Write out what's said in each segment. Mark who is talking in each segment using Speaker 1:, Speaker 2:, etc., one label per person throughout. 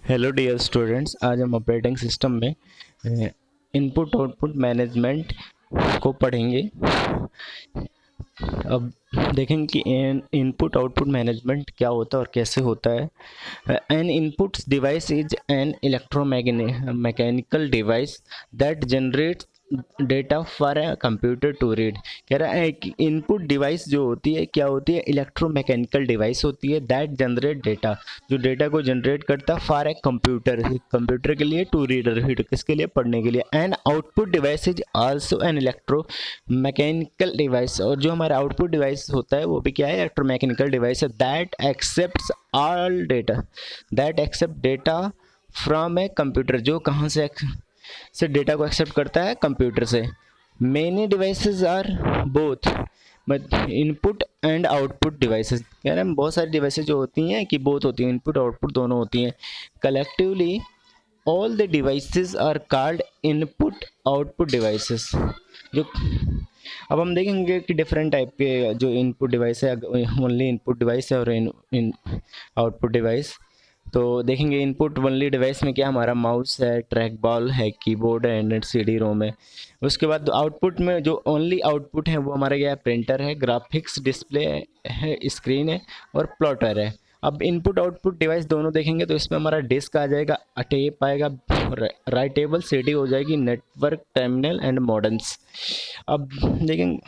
Speaker 1: Hello dear students, आज हम operating system में इनपुट आउटपुट मैनेजमेंट को पढ़ेंगे। अब देखेंगे कि इनपुट आउटपुट मैनेजमेंट क्या होता है और कैसे होता है। An input device is an electromechanical device that generates data for a computer to read. कह रहा है कि इनपुट डिवाइस जो होती है क्या होती है, इलेक्ट्रोमैकेनिकल डिवाइस होती है दैट जनरेट डेटा, जो डेटा को जनरेट करता है फॉर ए कंप्यूटर, कंप्यूटर के लिए, टू रीड किसके लिए, पढ़ने के लिए। And output device is also an electro mechanical device, और जो हमारा आउटपुट डिवाइस होता है वो भी क्या है, इलेक्ट्रोमैकेनिकल डिवाइस है। That accepts all data, that accept data from a computer, जो कहाँ से डेटा को एक्सेप्ट करता है, कंप्यूटर से। Many devices are both input and output devices, कह रहे हैं बहुत सारी डिवाइसेस जो होती हैं कि बोथ होती हैं, इनपुट आउटपुट दोनों होती हैं। Collectively all the devices are called input output devices. जो अब हम देखेंगे कि डिफरेंट टाइप के जो इनपुट डिवाइस है, ओनली इनपुट डिवाइस है और इन आउटपुट डिवाइस। तो देखेंगे इनपुट ओनली डिवाइस में क्या, हमारा माउस है, ट्रैक बॉल है, कीबोर्ड है, एंड CD रोम है। उसके बाद आउटपुट में जो ओनली आउटपुट है वो हमारा क्या है, प्रिंटर है, ग्राफिक्स डिस्प्ले है, स्क्रीन है और प्लॉटर है। अब इनपुट आउटपुट डिवाइस दोनों देखेंगे तो इसमें हमारा डिस्क आ जाएगा, टेप आएगा, राइटेबल CD हो जाएगी, नेटवर्क टर्मिनल एंड मॉडेम्स। अब देखेंगे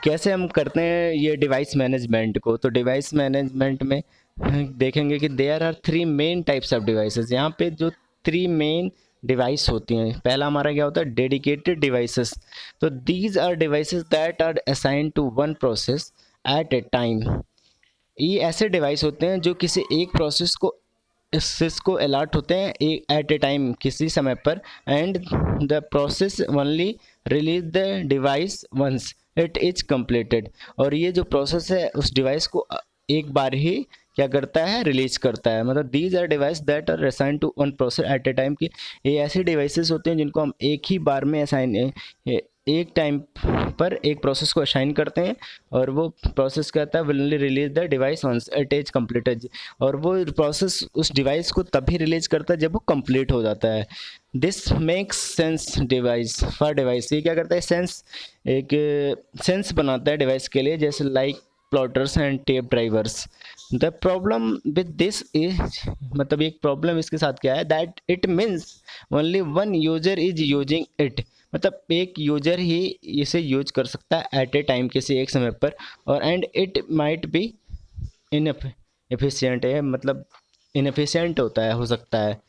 Speaker 1: कैसे हम करते हैं ये डिवाइस मैनेजमेंट को। तो डिवाइस मैनेजमेंट में देखेंगे कि there are 3 main types of devices. यहाँ पे जो 3 मेन डिवाइस होती हैं, पहला हमारा क्या होता है, डेडिकेटेड डिवाइसेस। तो these are devices that are assign to one process at a time. ये ऐसे डिवाइस होते हैं जो किसी एक प्रोसेस को को अलॉट होते हैं एट ए टाइम, किसी समय पर। And the process only release the device once it is completed. और ये जो प्रोसेस है उस डिवाइस को एक बार ही क्या करता है, रिलीज करता है। मतलब these are device that are assign to one process at a time, की ये ऐसे डिवाइसेस होते हैं जिनको हम एक ही बार में असाइन, एक टाइम पर एक प्रोसेस को असाइन करते हैं, और वो प्रोसेस कहता है will release the device once it is completed. और वो प्रोसेस उस डिवाइस को तभी रिलीज करता है जब वो कंप्लीट हो जाता है। This makes sense device for device, ये क्या करता है, सेंस, एक सेंस बनाता है डिवाइस के लिए, जैसे like plotters and tape drivers. The problem with this is, मतलब एक प्रॉब्लम इसके साथ क्या है, that it means only one user is using it. मतलब एक यूजर ही इसे यूज कर सकता है एट ए टाइम, किसी एक समय पर। और and it might be inefficient है, मतलब इनएफिशिएंट होता है, हो सकता है।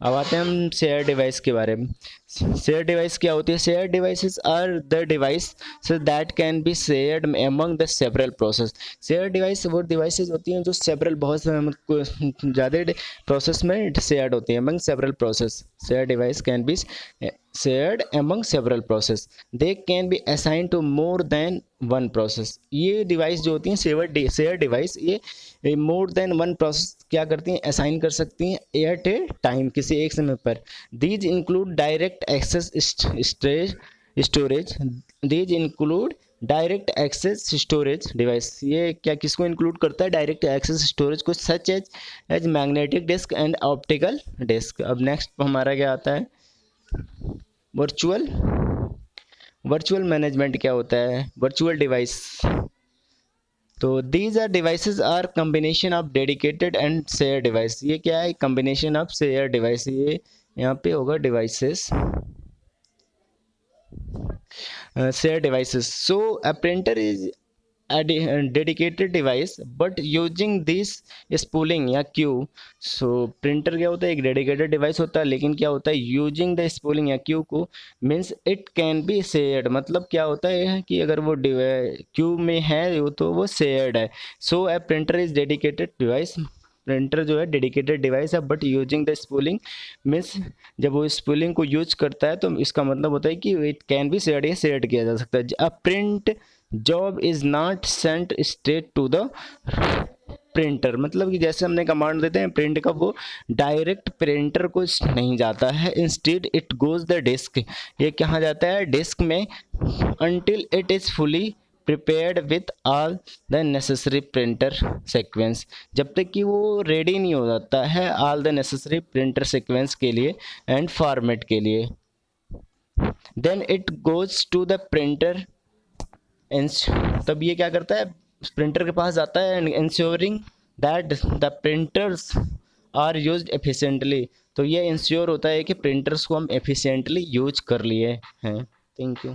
Speaker 1: अब आते हैं हम शेयर डिवाइस के बारे में। शेयर डिवाइस क्या होती है, share devices are the device so that can be shared among the several process. Share device वो डिवाइसेस होती हैं जो सेवरल, बहुत ज़्यादा प्रोसेस में शेयर्ड होती हैं among several process. Share device can be shared among several process, they can be assigned to more than one process। ये डिवाइस जो होती हैं शेयर डिवाइस, ये मोर देन वन प्रोसेस क्या करती हैं, असाइन कर सकती हैं एट ए टाइम, किसी एक समय पर। These include direct access storage, these include direct access storage device, ये क्या किसको इंक्लूड करता है, डायरेक्ट एक्सेस स्टोरेज को, such as magnetic disk and optical disk. अब नेक्स्ट हमारा क्या आता है, वर्चुअल वर्चुअल मैनेजमेंट क्या होता है, वर्चुअल डिवाइस। तो these are devices are combination of dedicated and share device. ये क्या है, कम्बिनेशन ऑफ शेयर डिवाइस, ये यहाँ पे होगा devices, share devices. So a printer is a dedicated device but using this spooling या क्यू। सो printer क्या होता है, एक डेडिकेटेड डिवाइस होता है, लेकिन क्या होता है, यूजिंग द स्पूलिंग या क्यू को, means it can be shared. मतलब क्या होता है कि अगर वो क्यू में है वो तो वो शेयर्ड है। So a printer is dedicated device, printer जो है डेडिकेटेड डिवाइस है, but using the spooling means जब वो स्पूलिंग को यूज करता है तो इसका मतलब होता है कि इट कैन बी शेयर्ड, या शेयर्ड किया जा सकता है। A print job is not sent straight to the printer, मतलब कि जैसे हमने कमांड देते हैं प्रिंट का, वो डायरेक्ट प्रिंटर को नहीं जाता है, instead it goes the disk, ये कहाँ जाता है, डिस्क में, until it is fully prepared with all the necessary printer sequence, जब तक कि वो रेडी नहीं हो जाता है all the necessary printer sequence के लिए एंड फॉर्मेट के लिए। Then it goes to the printer, तब ये क्या करता है, प्रिंटर के पास जाता है and ensuring that the printers are used efficiently. तो ये इंश्योर होता है कि प्रिंटर्स को हम एफिशिएंटली यूज कर लिए हैं। Thank you.